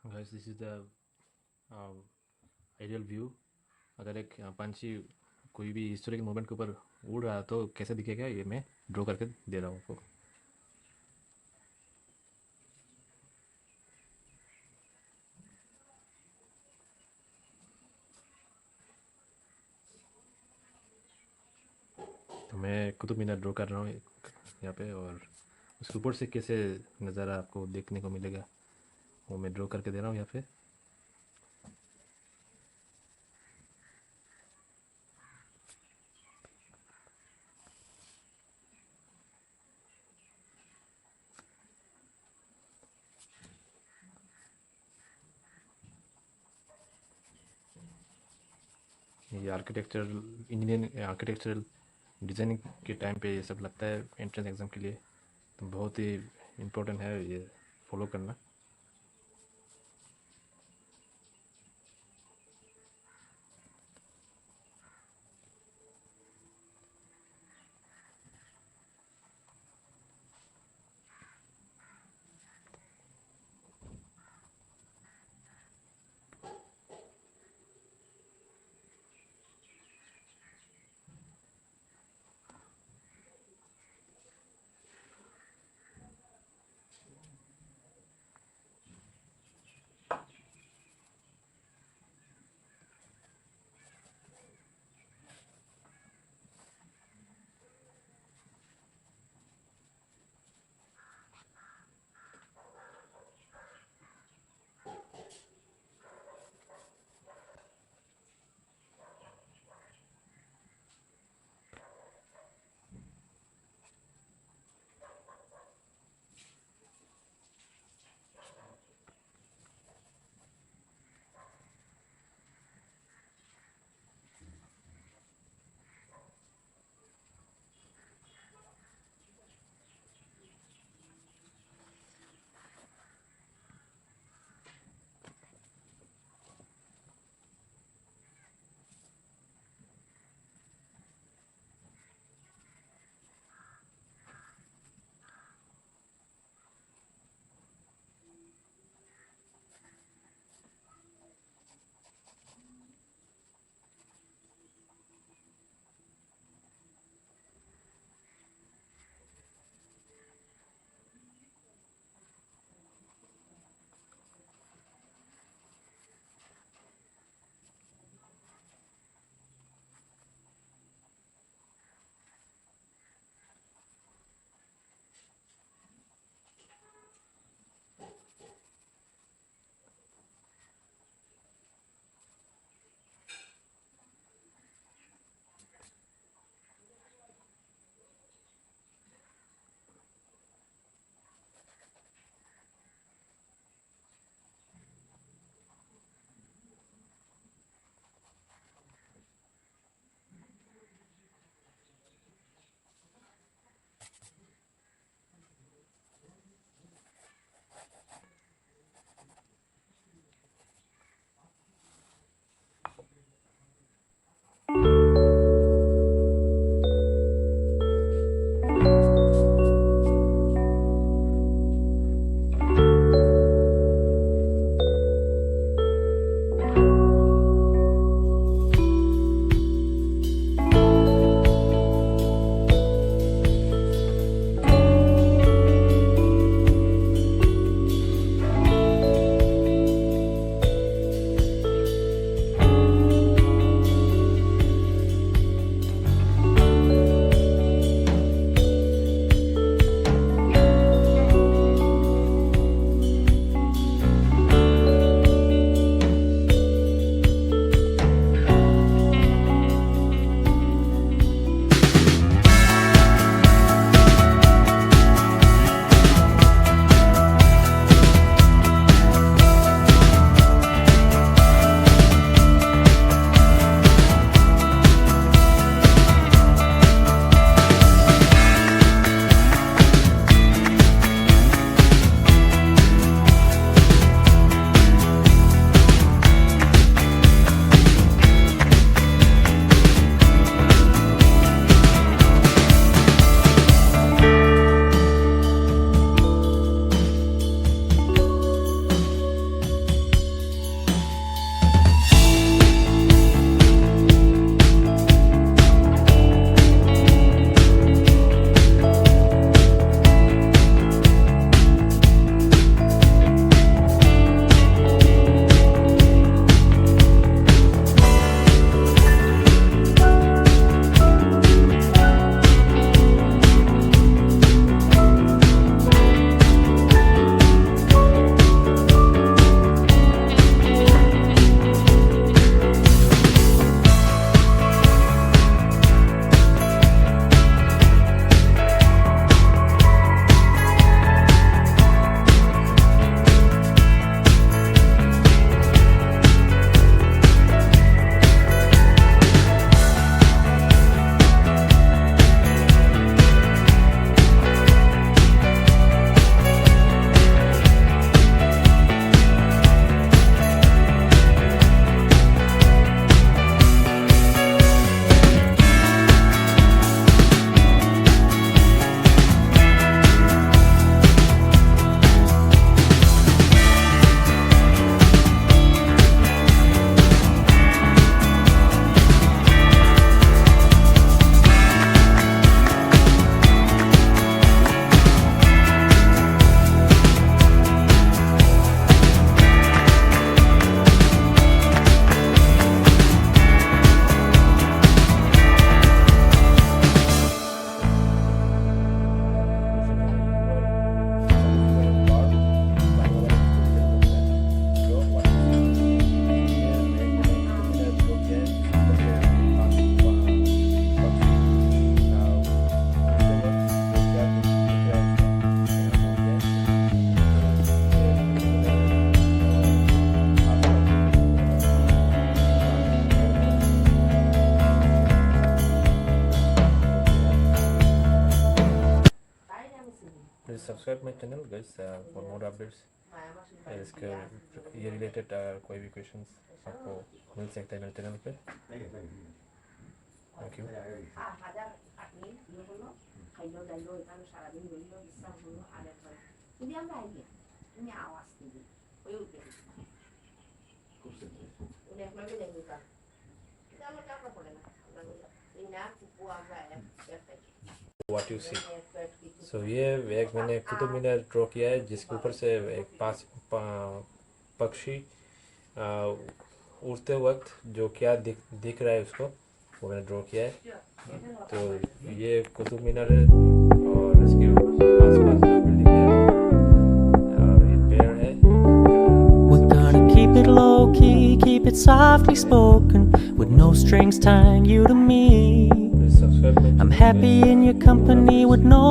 Guys, this is the ideal view. अगर एक पंछी कोई भी हिस्टोरिकल मोमेंट के ऊपर उड़ रहा है तो कैसे दिखेगा, ये मैं ड्रॉ करके दे रहा हूँ आपको। तो मैं कुतुब मीनार ड्रॉ कर रहा हूँ यहाँ पे, और उसके ऊपर से कैसे नज़ारा आपको देखने को मिलेगा वो मैं ड्रॉ करके दे रहा हूँ यहाँ पे। ये आर्किटेक्चरल इंजीनियरिंग आर्किटेक्चरल डिज़ाइनिंग के टाइम पे ये सब लगता है एंट्रेंस एग्ज़ाम के लिए, तो बहुत ही इम्पोर्टेंट है ये फॉलो करना। subscribe my channel guys for more updates. इसके ये रिलेटेड कोई भी क्वेश्चंस आपको मिल सकता है मेरे चैनल पे. Thank you. What you see. So ये एक मैंने कुतुब मीनार ड्रॉ किया है जिसके ऊपर से एक पक्षी उड़ते वक्त जो क्या दिख रहा है उसको वो मैंने ड्रॉ किया है. तो ये कुतुब मीनार है और इसके आसपास जो बिल्डिंग है और ये पेड़ है. We're gonna keep it low key, keep it softly spoken, with no strings tying you to me. Please subscribe my channel. I'm happy in your company with no